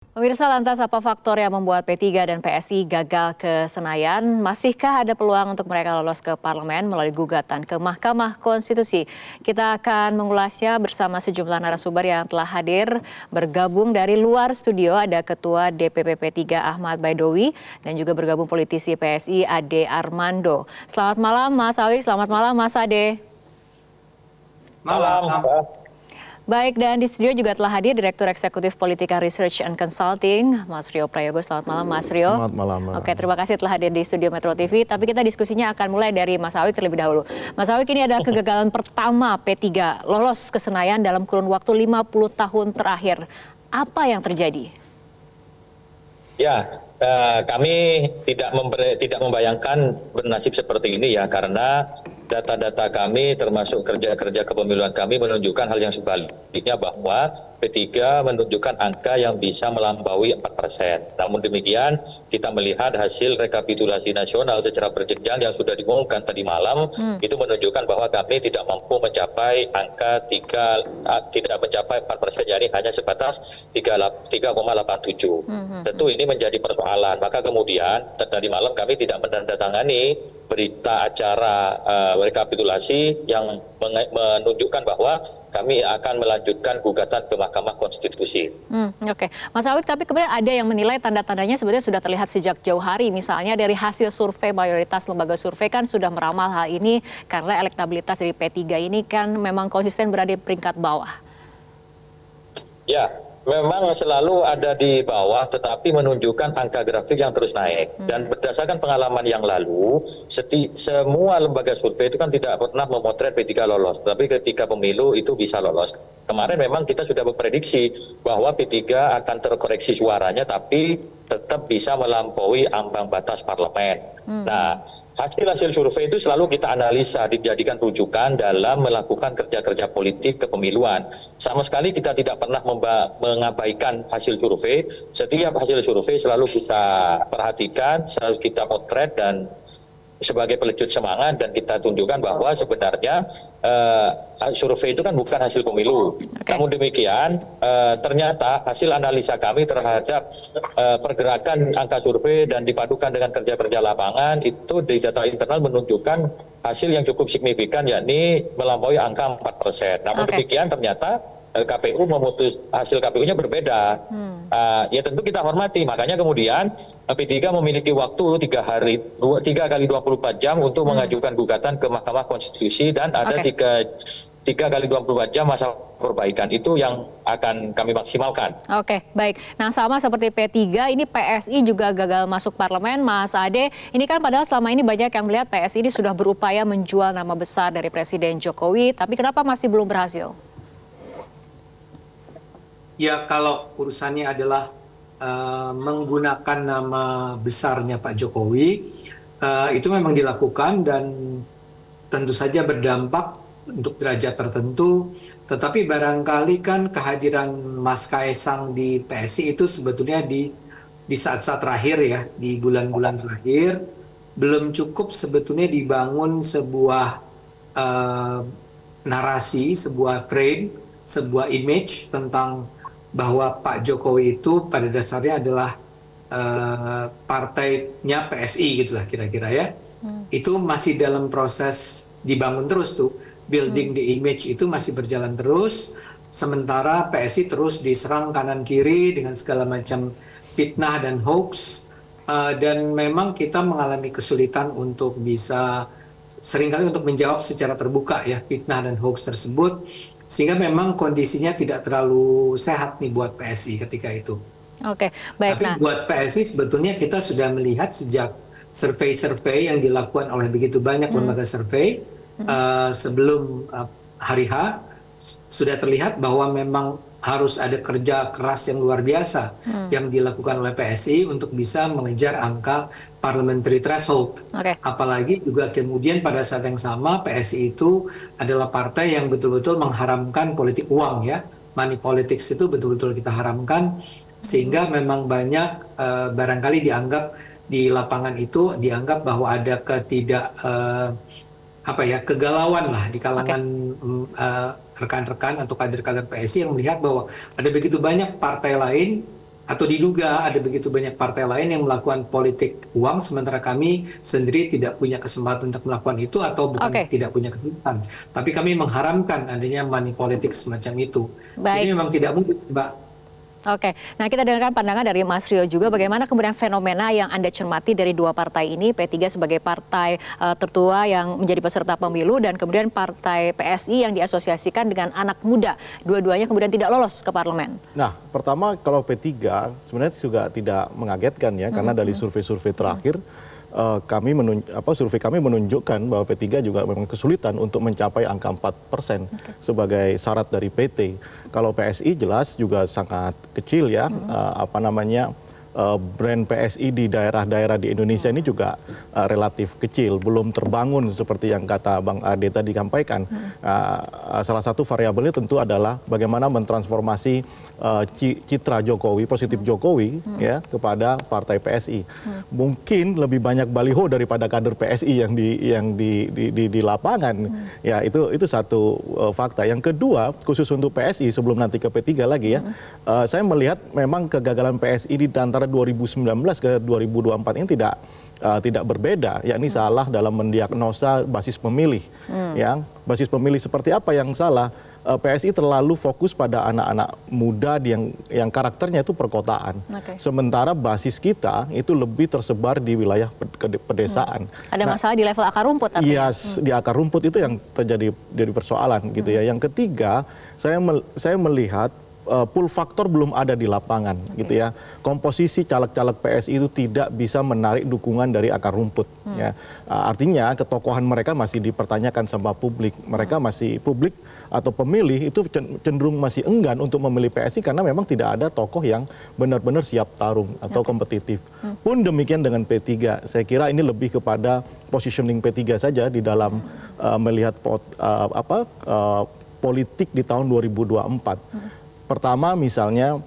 Pemirsa, lantas apa faktor yang membuat P3 dan PSI gagal ke Senayan? Masihkah ada peluang untuk mereka lolos ke parlemen melalui gugatan ke Mahkamah Konstitusi? Kita akan mengulasnya bersama sejumlah narasumber yang telah hadir. Bergabung dari luar studio ada Ketua DPP P3 Ahmad Baidowi dan juga bergabung politisi PSI Ade Armando. Selamat malam Mas Awi, selamat malam Mas Ade. Malam. Baik, dan di studio juga telah hadir Direktur Eksekutif Politika Research and Consulting, Mas Rio Prayogo. Selamat malam, Mas Rio. Selamat malam. Oke, terima kasih telah hadir di studio Metro TV. Tapi kita diskusinya akan mulai dari Mas Awik terlebih dahulu. Mas Awik, ini ada kegagalan pertama P3 lolos ke Senayan dalam kurun waktu 50 tahun terakhir. Apa yang terjadi? Ya, kami tidak membayangkan bernasib seperti ini ya, karena data-data kami termasuk kerja-kerja kepemiluan kami menunjukkan hal yang sebaliknya, bahwa P3 menunjukkan angka yang bisa melampaui 4%. Namun demikian, kita melihat hasil rekapitulasi nasional secara berjenjang yang sudah diumumkan tadi malam, itu menunjukkan bahwa kami tidak mampu mencapai angka tidak mencapai 4%, yakni hanya sebatas 3,87. Tentu ini menjadi persoalan. Maka kemudian tadi malam kami tidak menandatangani berita acara rekapitulasi yang menunjukkan bahwa kami akan melanjutkan gugatan ke Mahkamah Konstitusi. Oke, Mas Awik, tapi kemudian ada yang menilai tanda-tandanya sebetulnya sudah terlihat sejak jauh hari. Misalnya dari hasil survei, mayoritas lembaga survei kan sudah meramal hal ini karena elektabilitas dari P3 ini kan memang konsisten berada di peringkat bawah. Ya. Memang selalu ada di bawah, tetapi menunjukkan angka grafik yang terus naik. Dan berdasarkan pengalaman yang lalu, semua lembaga survei itu kan tidak pernah memotret P3 lolos, tapi ketika pemilu itu bisa lolos. Kemarin memang kita sudah memprediksi bahwa P3 akan terkoreksi suaranya, tapi tetap bisa melampaui ambang batas parlemen. Nah, hasil survei itu selalu kita analisa, dijadikan rujukan dalam melakukan kerja-kerja politik kepemiluan. Sama sekali kita tidak pernah mengabaikan hasil survei. Setiap hasil survei selalu kita perhatikan, selalu kita potret dan sebagai pelecut semangat, dan kita tunjukkan bahwa sebenarnya survei itu kan bukan hasil pemilu. Namun demikian, ternyata hasil analisa kami terhadap pergerakan angka survei dan dipadukan dengan kerja-kerja lapangan itu di data internal menunjukkan hasil yang cukup signifikan, yakni melampaui angka 4%. Namun demikian ternyata KPU memutus, hasil KPU-nya berbeda. Ya tentu kita hormati, makanya kemudian P3 memiliki waktu 3 kali 24 jam untuk mengajukan gugatan ke Mahkamah Konstitusi, dan ada 3 kali 24 jam masa perbaikan. Itu yang akan kami maksimalkan. Oke, baik. Nah, sama seperti P3, ini PSI juga gagal masuk parlemen, Mas Ade. Ini kan padahal selama ini banyak yang melihat PSI ini sudah berupaya menjual nama besar dari Presiden Jokowi, tapi kenapa masih belum berhasil? Ya, kalau urusannya adalah menggunakan nama besarnya Pak Jokowi, itu memang dilakukan dan tentu saja berdampak untuk derajat tertentu. Tetapi barangkali kan kehadiran Mas Kaesang di PSI itu sebetulnya di saat-saat terakhir ya, di bulan-bulan terakhir, belum cukup sebetulnya dibangun sebuah narasi, sebuah frame, sebuah image tentang bahwa Pak Jokowi itu pada dasarnya adalah partainya PSI gitulah kira-kira ya. Itu masih dalam proses dibangun terus tuh, building the image itu masih berjalan terus, sementara PSI terus diserang kanan kiri dengan segala macam fitnah dan hoax, dan memang kita mengalami kesulitan untuk bisa seringkali untuk menjawab secara terbuka ya fitnah dan hoax tersebut, sehingga memang kondisinya tidak terlalu sehat nih buat PSI ketika itu. Oke, baik. Tapi buat PSI sebetulnya kita sudah melihat sejak survei-survei yang dilakukan oleh begitu banyak lembaga survei sebelum hari H, sudah terlihat bahwa memang harus ada kerja keras yang luar biasa yang dilakukan oleh PSI untuk bisa mengejar angka parliamentary threshold. Apalagi juga kemudian pada saat yang sama PSI itu adalah partai yang betul-betul mengharamkan politik uang ya. Money politics itu betul-betul kita haramkan, sehingga memang banyak barangkali dianggap di lapangan itu dianggap bahwa ada kegalauan lah di kalangan rekan-rekan atau kader-kader PSI yang melihat bahwa ada begitu banyak partai lain atau diduga ada begitu banyak partai lain yang melakukan politik uang, sementara kami sendiri tidak punya kesempatan untuk melakukan itu, atau bukan tidak punya kesempatan, tapi kami mengharamkan adanya money politik semacam itu. Jadi memang tidak mungkin, Mbak. Oke, nah kita dengarkan pandangan dari Mas Rio juga bagaimana kemudian fenomena yang Anda cermati dari dua partai ini, P3 sebagai partai tertua yang menjadi peserta pemilu dan kemudian partai PSI yang diasosiasikan dengan anak muda, dua-duanya kemudian tidak lolos ke parlemen. Nah, pertama kalau P3 sebenarnya juga tidak mengagetkan ya, karena dari survei-survei terakhir survei kami menunjukkan bahwa P3 juga memang kesulitan untuk mencapai angka 4% sebagai syarat dari PT. Kalau PSI jelas juga sangat kecil ya, brand PSI di daerah-daerah di Indonesia ini juga relatif kecil, belum terbangun seperti yang kata Bang Ade tadi sampaikan. Salah satu variabelnya tentu adalah bagaimana mentransformasi citra Jokowi, positif Jokowi ya kepada partai PSI. Mungkin lebih banyak baliho daripada kader PSI yang di lapangan. Ya itu satu fakta. Yang kedua, khusus untuk PSI sebelum nanti ke P3 lagi ya, saya melihat memang kegagalan PSI di antara 2019 ke 2024 ini tidak berbeda, yakni salah dalam mendiagnosa basis pemilih. Ya, basis pemilih seperti apa yang salah? PSI terlalu fokus pada anak-anak muda yang karakternya itu perkotaan. Sementara basis kita itu lebih tersebar di wilayah pedesaan. Ada masalah di level akar rumput artinya? Yes, di akar rumput itu yang terjadi persoalan gitu ya. Yang ketiga, saya melihat pull faktor belum ada di lapangan gitu ya. Komposisi caleg-caleg PSI itu tidak bisa menarik dukungan dari akar rumput ya. Artinya ketokohan mereka masih dipertanyakan sama publik. Mereka masih, publik atau pemilih itu cenderung masih enggan untuk memilih PSI karena memang tidak ada tokoh yang benar-benar siap tarung atau kompetitif. Pun demikian dengan P3. Saya kira ini lebih kepada positioning P3 saja di dalam melihat politik di tahun 2024. Pertama misalnya,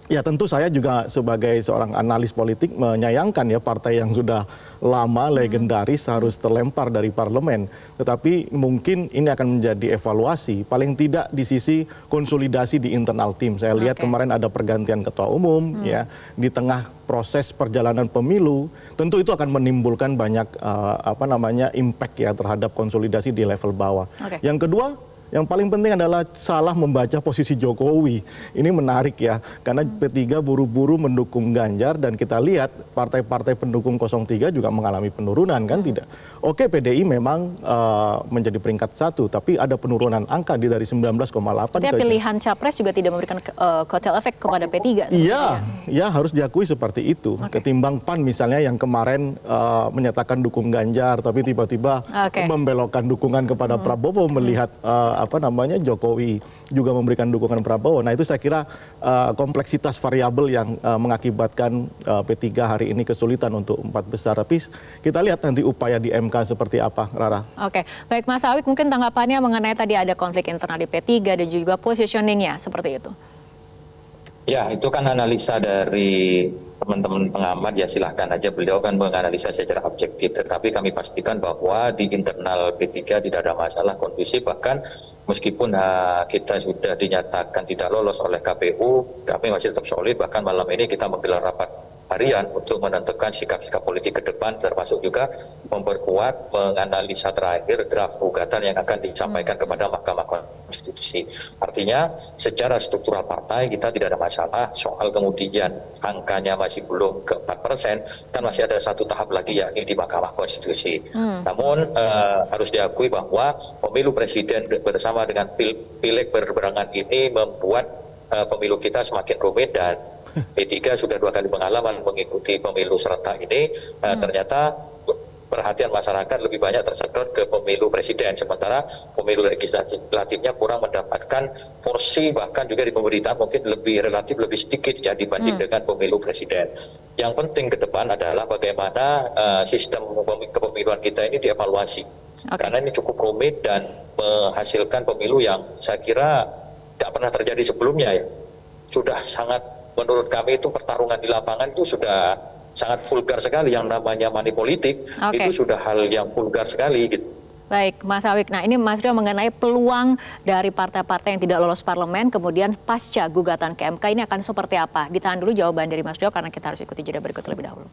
ya tentu saya juga sebagai seorang analis politik menyayangkan ya partai yang sudah lama, legendaris harus terlempar dari parlemen. Tetapi mungkin ini akan menjadi evaluasi, paling tidak di sisi konsolidasi di internal tim. Saya lihat kemarin ada pergantian ketua umum ya, di tengah proses perjalanan pemilu, tentu itu akan menimbulkan banyak impact ya terhadap konsolidasi di level bawah. Yang kedua, yang paling penting adalah salah membaca posisi Jokowi. Ini menarik ya, karena P3 buru-buru mendukung Ganjar dan kita lihat partai-partai pendukung 03 juga mengalami penurunan kan tidak. Oke, PDI memang menjadi peringkat 1, tapi ada penurunan angka dari 19,8. Artinya pilihan capres juga tidak memberikan kotel efek kepada P3. Iya, ya harus diakui seperti itu. Ketimbang PAN misalnya yang kemarin menyatakan dukung Ganjar, tapi tiba-tiba membelokkan dukungan kepada Prabowo melihat Jokowi juga memberikan dukungan Prabowo. Nah itu saya kira kompleksitas variabel yang mengakibatkan P3 hari ini kesulitan untuk 4 besar. Tapi kita lihat nanti upaya di MK seperti apa, Rara. Oke, baik Mas Awik, mungkin tanggapannya mengenai tadi ada konflik internal di P3 dan juga positioningnya seperti itu. Ya, itu kan analisa dari teman-teman pengamat, ya silahkan aja, beliau kan menganalisa secara objektif, tetapi kami pastikan bahwa di internal P3 tidak ada masalah, kondusif, bahkan meskipun kita sudah dinyatakan tidak lolos oleh KPU, kami masih tetap solid, bahkan malam ini kita menggelar rapat harian untuk menentukan sikap-sikap politik ke depan, termasuk juga memperkuat menganalisa terakhir draft gugatan yang akan disampaikan kepada Mahkamah Konstitusi. Artinya secara struktural partai kita tidak ada masalah, soal kemudian angkanya masih belum ke 4%, kan masih ada satu tahap lagi yakni di Mahkamah Konstitusi. Namun harus diakui bahwa pemilu presiden bersama dengan pileg berbarengan ini membuat pemilu kita semakin rumit, dan P3 sudah 2 kali pengalaman mengikuti pemilu serentak ini, ternyata perhatian masyarakat lebih banyak tersedot ke pemilu presiden, sementara pemilu legislatifnya kurang mendapatkan porsi, bahkan juga di pemberitaan mungkin relatif lebih sedikit ya dibanding dengan pemilu presiden. Yang penting ke depan adalah bagaimana sistem kepemiluan kita ini dievaluasi, karena ini cukup rumit dan menghasilkan pemilu yang saya kira tidak pernah terjadi sebelumnya ya. Sudah sangat, menurut kami itu pertarungan di lapangan itu sudah sangat vulgar sekali, yang namanya money politik itu sudah hal yang vulgar sekali gitu. Baik, Mas Awik. Nah, ini Mas Rio mengenai peluang dari partai-partai yang tidak lolos parlemen, kemudian pasca gugatan ke MK ini akan seperti apa? Ditahan dulu jawaban dari Mas Rio karena kita harus ikuti jeda berikut terlebih dahulu.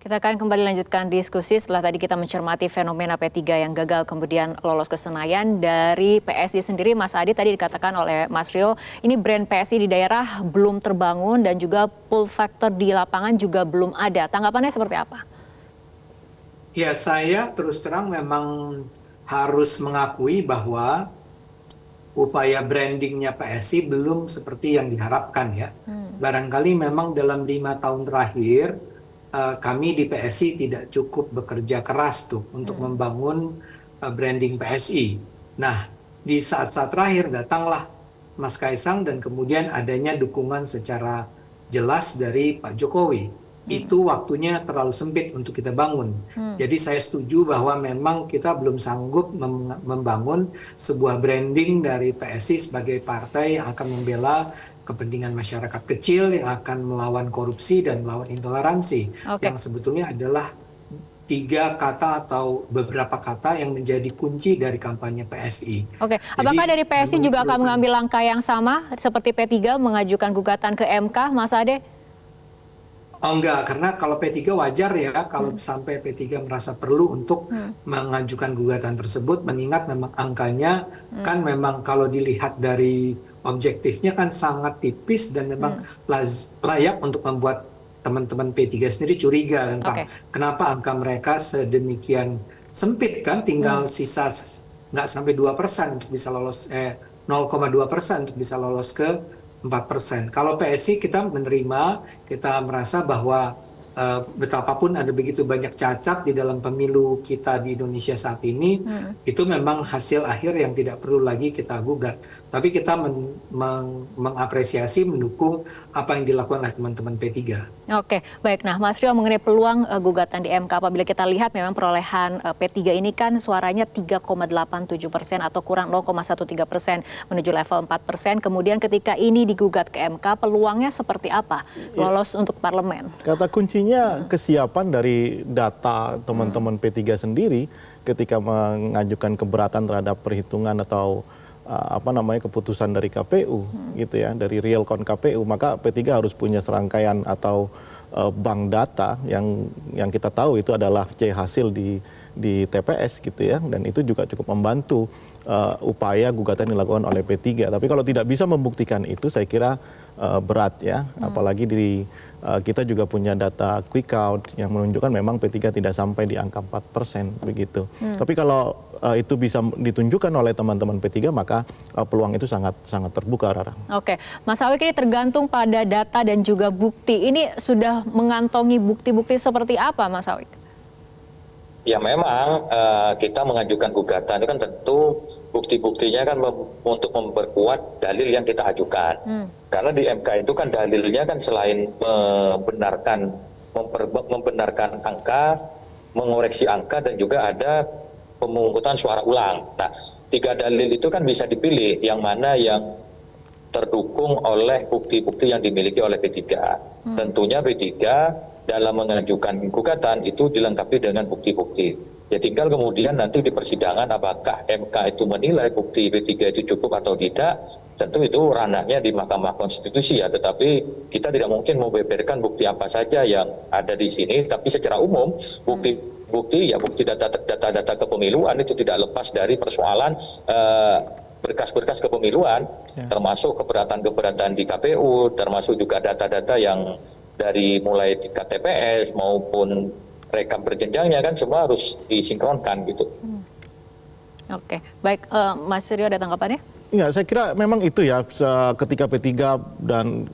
Kita akan kembali lanjutkan diskusi setelah tadi kita mencermati fenomena P3 yang gagal kemudian lolos ke Senayan. Dari PSI sendiri, Mas Adi tadi dikatakan oleh Mas Rio, ini brand PSI di daerah belum terbangun dan juga pull factor di lapangan juga belum ada. Tanggapannya seperti apa? Ya, saya terus terang memang harus mengakui bahwa upaya brandingnya PSI belum seperti yang diharapkan ya. Barangkali memang dalam 5 tahun terakhir kami di PSI tidak cukup bekerja keras tuh untuk membangun branding PSI. Nah, di saat-saat terakhir datanglah Mas Kaisang dan kemudian adanya dukungan secara jelas dari Pak Jokowi. Itu waktunya terlalu sempit untuk kita bangun. Jadi saya setuju bahwa memang kita belum sanggup membangun sebuah branding dari PSI sebagai partai yang akan membela kepentingan masyarakat kecil, yang akan melawan korupsi dan melawan intoleransi. Yang sebetulnya adalah 3 kata atau beberapa kata yang menjadi kunci dari kampanye PSI. Oke, apakah dari PSI juga akan mengambil langkah yang sama seperti P3 mengajukan gugatan ke MK, Mas Ade? Oh enggak, karena kalau P3 wajar ya kalau sampai P3 merasa perlu untuk mengajukan gugatan tersebut, mengingat memang angkanya kan memang kalau dilihat dari objektifnya kan sangat tipis dan memang layak untuk membuat teman-teman P3 sendiri curiga tentang kenapa angka mereka sedemikian sempit kan, tinggal sisa nggak sampai 2% untuk bisa lolos, 0,2% untuk bisa lolos ke 4%. Kalau PSI kita menerima, kita merasa bahwa betapapun ada begitu banyak cacat di dalam pemilu kita di Indonesia saat ini, itu memang hasil akhir yang tidak perlu lagi kita gugat. Tapi kita mengapresiasi, mendukung apa yang dilakukan oleh teman-teman P3. Oke, baik. Nah, Mas Rio mengenai peluang gugatan di MK, apabila kita lihat memang perolehan P3 ini kan suaranya 3,87% atau kurang 0,13% menuju level 4%. Kemudian ketika ini digugat ke MK, peluangnya seperti apa lolos untuk parlemen? Kata kuncinya kesiapan dari data teman-teman P3 sendiri ketika mengajukan keberatan terhadap perhitungan atau keputusan dari KPU gitu ya, dari real count KPU, maka P3 harus punya serangkaian atau bank data yang kita tahu itu adalah C hasil di TPS gitu ya, dan itu juga cukup membantu upaya gugatan yang dilakukan oleh P3. Tapi kalau tidak bisa membuktikan itu, saya kira berat ya, apalagi kita juga punya data quick count yang menunjukkan memang P3 tidak sampai di angka 4% begitu. Tapi kalau itu bisa ditunjukkan oleh teman-teman P3, maka peluang itu sangat terbuka, Rara. Oke, Mas Awik, ini tergantung pada data dan juga bukti. Ini sudah mengantongi bukti-bukti seperti apa, Mas Awik? Ya memang kita mengajukan gugatan itu kan tentu bukti-buktinya kan untuk memperkuat dalil yang kita ajukan. Karena di MK itu kan dalilnya kan selain membenarkan angka, mengoreksi angka, dan juga ada pemungutan suara ulang. Nah, 3 dalil itu kan bisa dipilih yang mana yang terdukung oleh bukti-bukti yang dimiliki oleh P3. Tentunya P3 dalam mengajukan gugatan itu dilengkapi dengan bukti-bukti. Ya tinggal kemudian nanti di persidangan apakah MK itu menilai bukti P3 itu cukup atau tidak, tentu itu ranahnya di Mahkamah Konstitusi ya, tetapi kita tidak mungkin membeberkan bukti apa saja yang ada di sini, tapi secara umum bukti data kepemiluan itu tidak lepas dari persoalan berkas-berkas kepemiluan, termasuk keberatan-keberatan di KPU, termasuk juga data-data yang dari mulai di KTPS maupun rekap berjenjangnya kan semua harus disinkronkan gitu. Oke, baik, Mas Rio ada tanggapannya? Enggak, saya kira memang itu ya, ketika P3 dan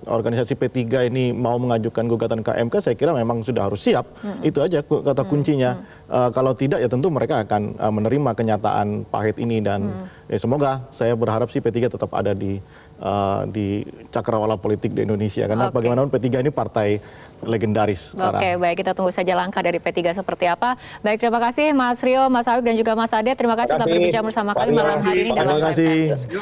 organisasi P3 ini mau mengajukan gugatan ke MK, saya kira memang sudah harus siap. Itu aja kata kuncinya. Kalau tidak ya tentu mereka akan menerima kenyataan pahit ini, dan ya semoga, saya berharap sih P3 tetap ada di cakrawala politik di Indonesia, karena bagaimanapun P3 ini partai legendaris. Oke, baik, kita tunggu saja langkah dari P3 seperti apa. Baik, terima kasih Mas Rio, Mas Awik, dan juga Mas Ade. Terima kasih telah berbicara bersama kami malam hari ini dalam Live News.